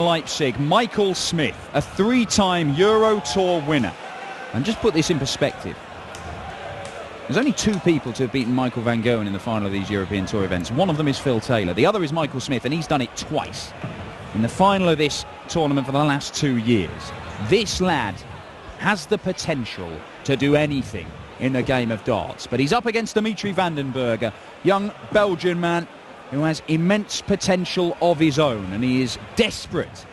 Leipzig, M.Smith, a three-time Euro Tour winner. And just put this in perspective. There's only two people to have beaten Michael van Gerwen in the final of these European Tour events. One of them is Phil Taylor. The other is M.Smith, and he's done it twice in the final of this tournament for the last 2 years. This lad has the potential to do anything in the game of darts. But he's up against Dimitri van den Bergh, a young Belgian man who has immense potential of his own, and he is desperate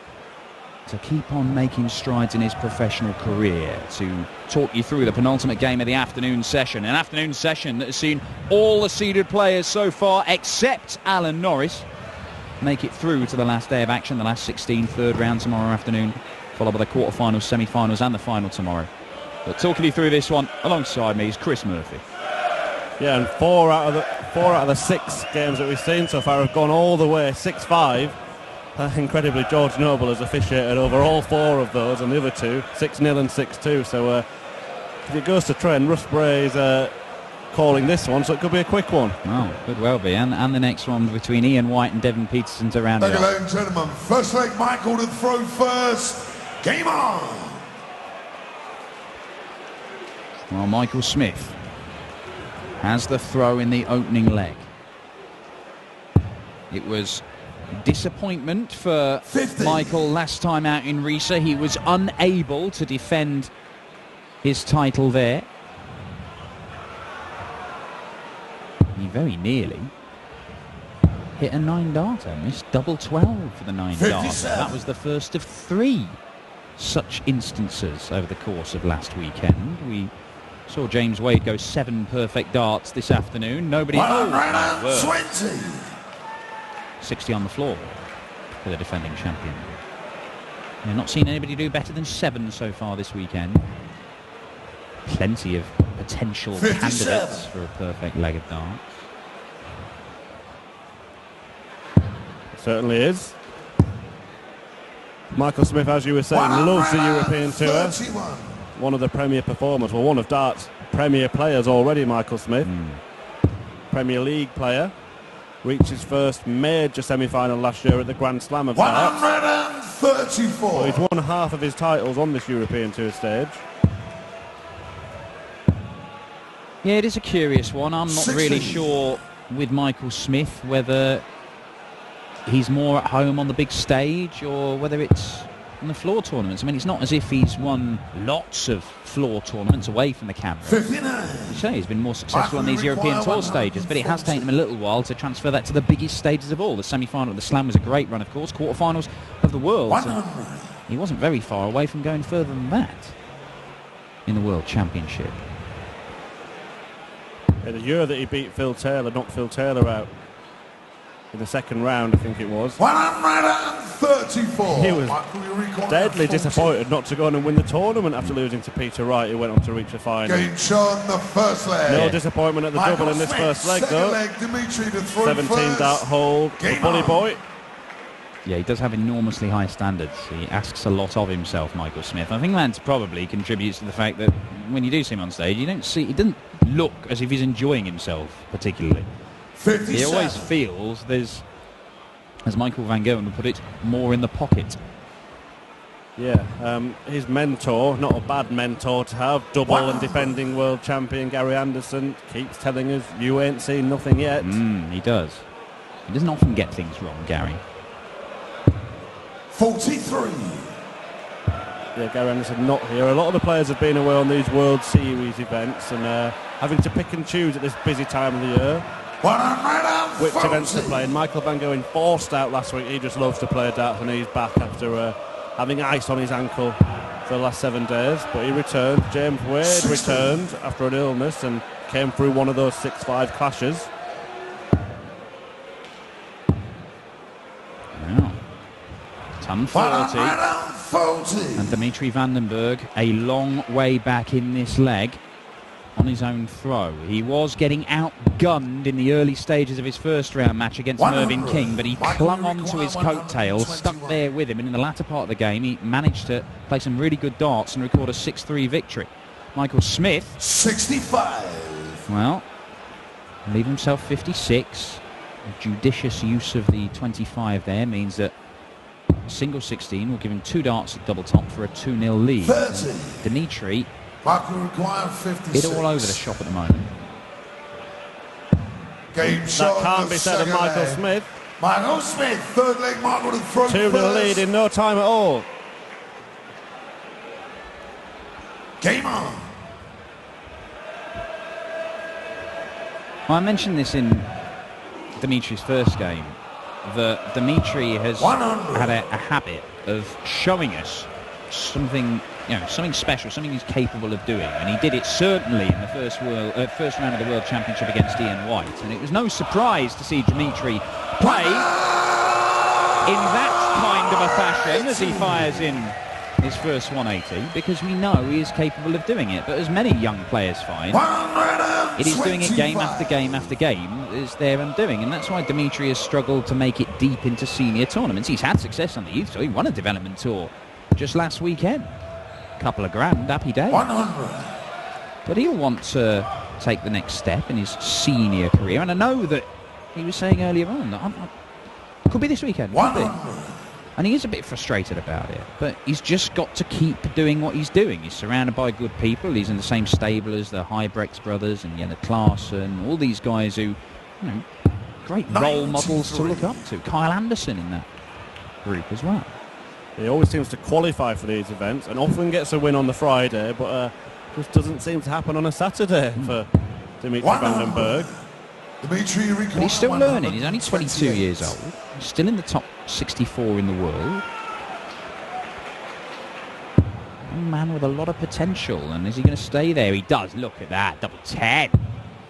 to keep on making strides in his professional career. To talk you through the penultimate game of the afternoon session, an afternoon session that has seen all the seeded players so far except Alan Norris make it through to the last day of action, the last 16, third round tomorrow afternoon, followed by the quarterfinals, semi-finals and the final tomorrow. But talking you through this one alongside me is Chris Murphy. Yeah, and four out of the 6 games that we've seen so far have gone all the way 6-5. Incredibly, George Noble has officiated over all 4 of those, and the other 2, 6-0 and 6-2. So if it goes to trend, Russ Bray is calling this one, so it could be a quick one. Oh, could well be. And the next one between Ian White and Devon Peterson to round it up. Ladies and gentlemen, first leg, Michael to throw first. Game on! Well, M.Smith has the throw in the opening leg. It was disappointment for 50. Michael last time out in Riesa. He was unable to defend his title there. He very nearly hit a 9-darter, missed double 12 for the 9-darter. That was the first of 3 such instances over the course of last weekend. We saw James Wade go 7 perfect darts this afternoon. Nobody... 120. 60 on the floor for the defending champion. We've not seen anybody do better than 7 so far this weekend. Plenty of potential 57. candidates for a perfect leg of darts. It certainly is. M.Smith, as you were saying, loves the European Tour. 31. One of the premier performers, well, one of darts' premier players already, M.Smith. Premier League player. Reached his first major semi-final last year at the Grand Slam of darts. 134. Well, he's won half of his titles on this European Tour stage. Yeah, it is a curious one. I'm not 60. really sure with M.Smith whether he's more at home on the big stage or whether it's on the floor tournaments. I mean, it's not as if he's won lots of floor tournaments away from the camera. 59. You say he's been more successful on these European Tour stages, but it has taken him a little while to transfer that to the biggest stages of all. The semi-final of the Slam was a great run, of course. Quarterfinals of the World. He wasn't very far away from going further than that in the World Championship. Yeah, the year that he beat Phil Taylor, knocked Phil Taylor out in the second round, I think it was. 134. He was deadly disappointed not to go on and win the tournament after losing to Peter Wright, who went on to reach the final. Game shown the first leg. No disappointment at the double in this first leg, though. Dimitri to throw 17 dart hold for Bully Boy. Yeah, he does have enormously high standards. He asks a lot of himself, M.Smith. I think that probably contributes to the fact that when you do see him on stage, you don't see, he doesn't look as if he's enjoying himself particularly. 57. He always feels there's, as Michael van Gerwen would put it, more in the pocket. Yeah, his mentor, not a bad mentor to have, double and defending world champion Gary Anderson, keeps telling us, you ain't seen nothing yet. He does. He doesn't often get things wrong, Gary. 43. Yeah, Gary Anderson not here. A lot of the players have been away on these World Series events and having to pick and choose at this busy time of the year which events to play. And Michael van Gerwen forced out last week. He just loves to play darts and he's back after having ice on his ankle for the last 7 days. But he returned. James Wade returned after an illness and came through one of those 6-5 clashes. Wow. Ton 40. And Dimitri van den Bergh a long way back in this leg on his own throw. He was getting outgunned in the early stages of his first round match against Mervyn King, but he clung on to his coattails, stuck there with him, and in the latter part of the game he managed to play some really good darts and record a 6-3 victory. M.Smith, 65. well, leave himself 56. A judicious use of the 25 there means that single 16 will give him 2 darts at double top for a 2-0 lead. 30. Dimitri, Michael required 56. it all over the shop at the moment. Game shot. That can't be said of Michael Smith. Michael Smith, third leg, Michael to throw 2-0 first. lead in no time at all. Game on. Well, I mentioned this in Dimitri's first game, that Dimitri has 100. had a habit of showing us something, something special, something he's capable of doing, and he did it certainly in the first round of the World Championship against Ian White, and it was no surprise to see Dimitri play in that kind of a fashion as he fires in his first 180, because we know he is capable of doing it. But as many young players find, it is doing it game after game after game is their undoing, and that's why Dimitri has struggled to make it deep into senior tournaments. He's had success on the youth tour. He won a development tour just last weekend. Couple of grand, happy day. 100. But he'll want to take the next step in his senior career, and I know that he was saying earlier on that could be this weekend. Could be. 100. And he is a bit frustrated about it, but he's just got to keep doing what he's doing. He's surrounded by good people. He's in the same stable as the Hybrex brothers and Jenna Klaassen and all these guys who, great role models to look up to. Kyle Anderson in that group as well. He always seems to qualify for these events and often gets a win on the Friday, but just doesn't seem to happen on a Saturday for Dimitri van den Bergh. Dimitri But he's still learning. He's only 22 years old. He's still in the top 64 in the world. A man with a lot of potential. And is he going to stay there? He does. Look at that. Double 10.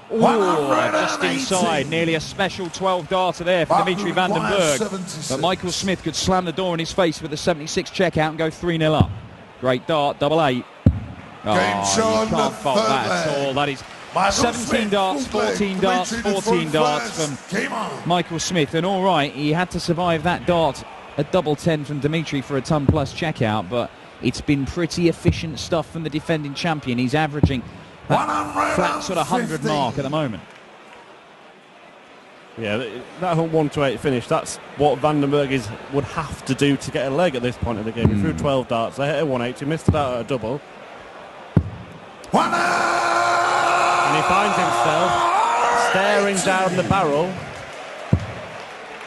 Oh, just inside. Nearly a special 12 darter there for Dimitri van den Bergh. But Michael Smith could slam the door in his face with a 76 checkout and go 3-0 up. Great dart, double 8. Oh, you can't fault that at all. That is 17 darts, 14 darts, 14 darts from Michael Smith. And all right, he had to survive that dart, a double 10 from Dimitri for a ton plus checkout, but it's been pretty efficient stuff from the defending champion. He's averaging that flat sort of 100 mark at the moment. Yeah, that 1-8 finish, that's what van den Bergh would have to do to get a leg at this point of the game. He threw 12 darts, they hit a 180, missed it out at a double. And he finds himself staring down the barrel.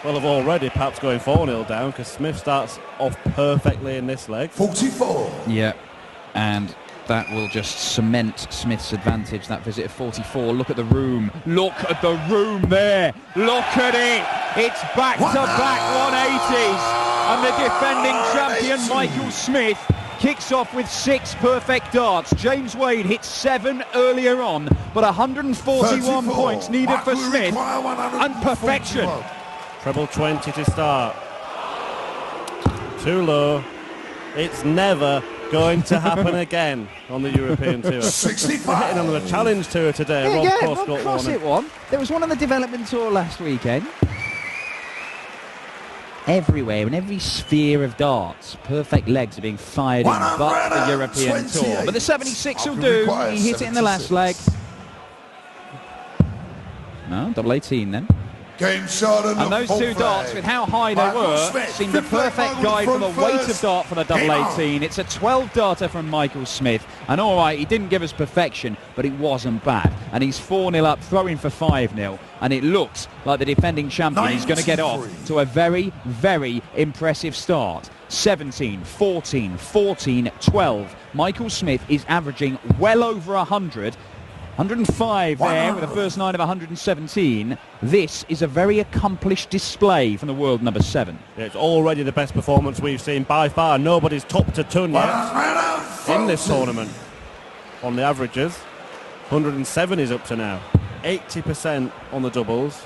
Well, of already perhaps going 4-0 down, because Smith starts off perfectly in this leg. 44. Yeah, and that will just cement Smith's advantage, that visit of 44. Look at the room. Look at the room there. Look at it. It's back-to-back 180s. And the defending champion, Michael Smith, kicks off with 6 perfect darts. James Wade hit 7 earlier on, but 141 points needed for Smith. And perfection. Treble 20 to start. Too low. It's never going to happen again on the European Tour. 65. We're hitting on the Challenge Tour today. Rob Cross hit one. There was one on the Development Tour last weekend. Everywhere, in every sphere of darts, perfect legs are being fired in but the European Tour. But the 76 will do. He hit it in the last leg. No, double 18 then. Game shot and those 2 darts, with how high they were, seemed a perfect guide for the weight of dart for the double 18. It's a 12 darter from Michael Smith, and all right, he didn't give us perfection, but it wasn't bad. And he's 4-0 up, throwing for 5-0, and it looks like the defending champion is going to get off to a very, very impressive start. 17, 14, 14, 12. Michael Smith is averaging well over 100. 105 there with the first 9 of 117. This is a very accomplished display from the world number 7. It's already the best performance we've seen by far. Nobody's topped a ton yet in this tournament on the averages. 107 is up to now. 80% on the doubles.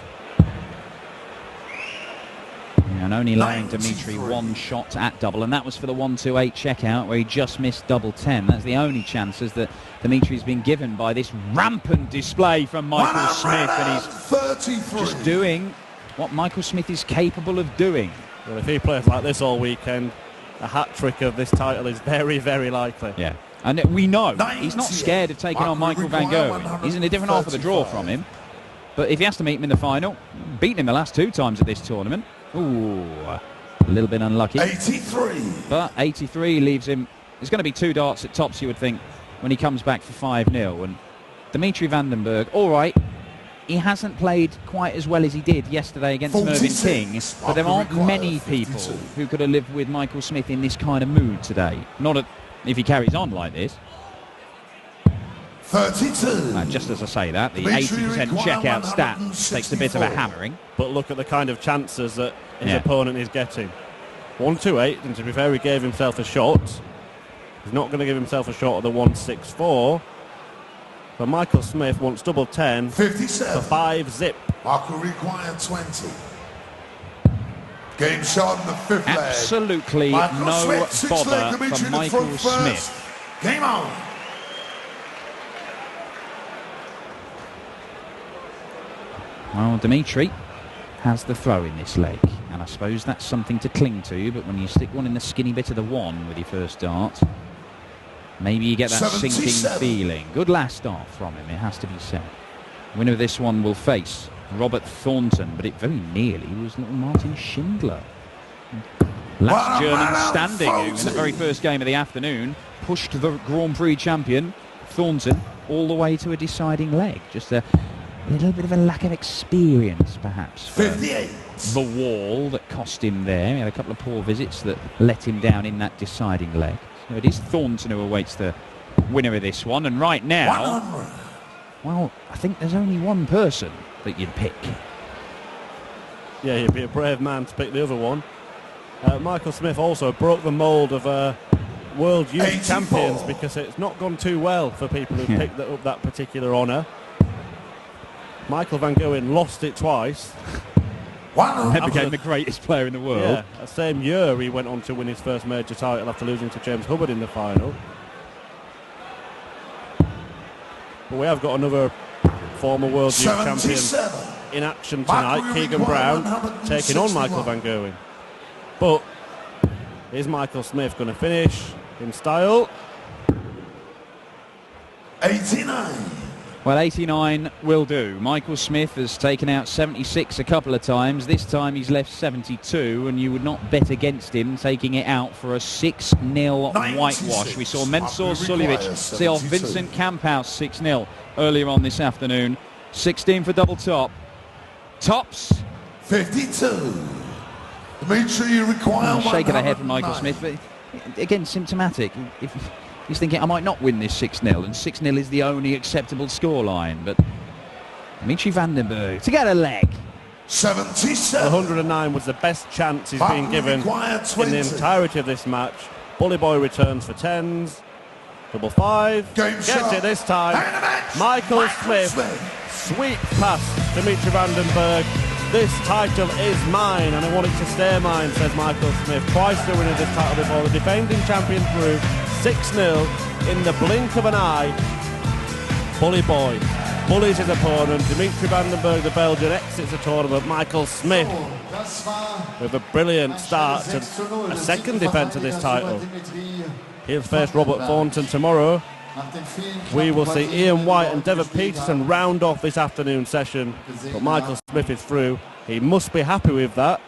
And only allowing Dimitri 1 shot at double, and that was for the 1-2-8 checkout where he just missed double 10. That's the only chances that Dimitri's been given by this rampant display from Michael Smith, and he's just doing what Michael Smith is capable of doing. Well, if he plays like this all weekend, a hat-trick of this title is very, very likely. Yeah, and we know he's not scared of taking on Michael van Gerwen. He's in a different half of the draw from him. But if he has to meet him in the final, beaten him the last 2 times at this tournament. Ooh, A little bit unlucky. 83. But 83 leaves him... There's going to be 2 darts at tops, you would think, when he comes back for 5-0. And Dimitri Van den Bergh, all right, he hasn't played quite as well as he did yesterday against Mervyn King, but there aren't many people who could have lived with Michael Smith in this kind of mood today. Not if he carries on like this. 32. Just as I say that, the 80% checkout stat takes a bit of a hammering. But look at the kind of chances that his opponent is getting. 128, and to be fair, he gave himself a shot. He's not going to give himself a shot at the 164. But Michael Smith wants double 10 57. for 5 zip. Michael required 20. Game shot in the 5th leg. Absolutely Michael no Smith, bother Dimitri from Michael first. Smith. Game on. Well, Dimitri has the throw in this leg, and I suppose that's something to cling to, but when you stick one in the skinny bit of the one with your first dart, maybe you get that 77. sinking feeling. Good last dart from him, it has to be said. Winner of this one will face Robert Thornton, but it very nearly was little Martin Schindler. Last German standing, who in the very first game of the afternoon pushed the Grand Prix champion, Thornton, all the way to a deciding leg. Just a little bit of a lack of experience, perhaps, for 58. the wall that cost him there. He had a couple of poor visits that let him down in that deciding leg. So it is Thornton who awaits the winner of this one. And right now, 100. well, I think there's only one person that you'd pick. Yeah, he'd be a brave man to pick the other one. Michael Smith also broke the mould of World Youth 84. Champions, because it's not gone too well for people who picked up that particular honour. Michael Van Gerwen lost it twice. 100. He became the greatest player in the world. Yeah, that same year he went on to win his first major title after losing to James Hubbard in the final. But we have got another former World Youth Champion 77. in action tonight, Keegan Brown, taking on Michael Van Gerwen. But is Michael Smith going to finish in style? 89. Well, 89 will do. Michael Smith has taken out 76 a couple of times. This time he's left 72, and you would not bet against him taking it out for a 6-0 whitewash. We saw Mensur Suljovic see off Vincent Kamphaus 6-0 earlier on this afternoon. 16 for double top. Tops. 52. Dimitri, you require Shake of the head from 109. Michael Smith, but again, symptomatic. If he's thinking, I might not win this 6-0, and 6-0 is the only acceptable scoreline. But Dimitri Van den Bergh to get a leg. 77. 109 was the best chance he's been given in the entirety of this match. Bully Boy returns for 10s. Double 5. Gets it this time. Michael Smith sweeps past Dimitri Van den Bergh. This title is mine, and I want it to stay mine, says Michael Smith. Twice the winner of this title before. The defending champion through 6-0 in the blink of an eye. Bully Boy bullies his opponent. Dimitri Van den Bergh, the Belgian, exits the tournament. Michael Smith with a brilliant start to a second defence of this title. He'll face Robert Thornton tomorrow. We will see Ian White and Devon Peterson round off this afternoon session, but Michael Smith is through. He must be happy with that,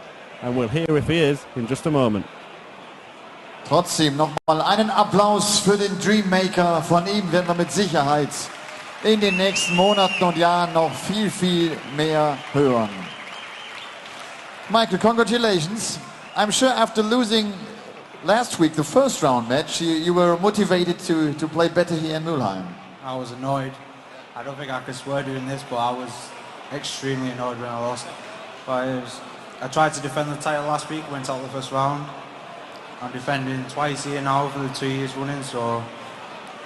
and we'll hear if he is in just a moment. Trotzdem nochmal einen Applaus für den Dreammaker. Von ihm werden wir mit Sicherheit in den nächsten Monaten und Jahren noch viel, viel mehr hören. Michael, congratulations. I'm sure after losing last week, the first round match, you were motivated to play better here in Mülheim. I was annoyed. I don't think I could swear doing this, but I was extremely annoyed when I lost. But I tried to defend the title last week, went out the first round. I'm defending twice here now for the 2 years running, so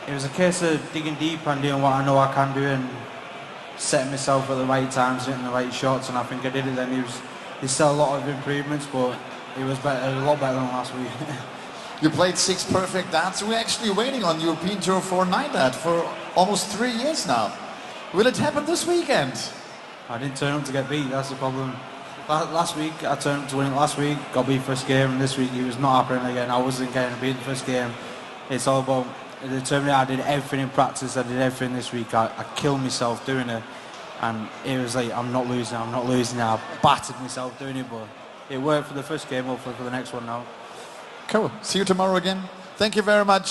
it was a case of digging deep and doing what I know I can do and setting myself at the right times, hitting the right shots, and I think I did it then. There's still a lot of improvements, but it was a lot better than last week. You played 6 perfect darts. We're actually waiting on European Tour for night dart for almost 3 years now. Will it happen this weekend? I didn't turn up to get beat, that's the problem. Last week, I turned up to win it last week, got beat first game, and this week it was not happening again. I wasn't getting beat the first game. It's all about determining. I did everything in practice, I did everything this week. I killed myself doing it, and it was like, I'm not losing. I battered myself doing it, but it worked for the first game, hopefully for the next one now. Cool. See you tomorrow again. Thank you very much.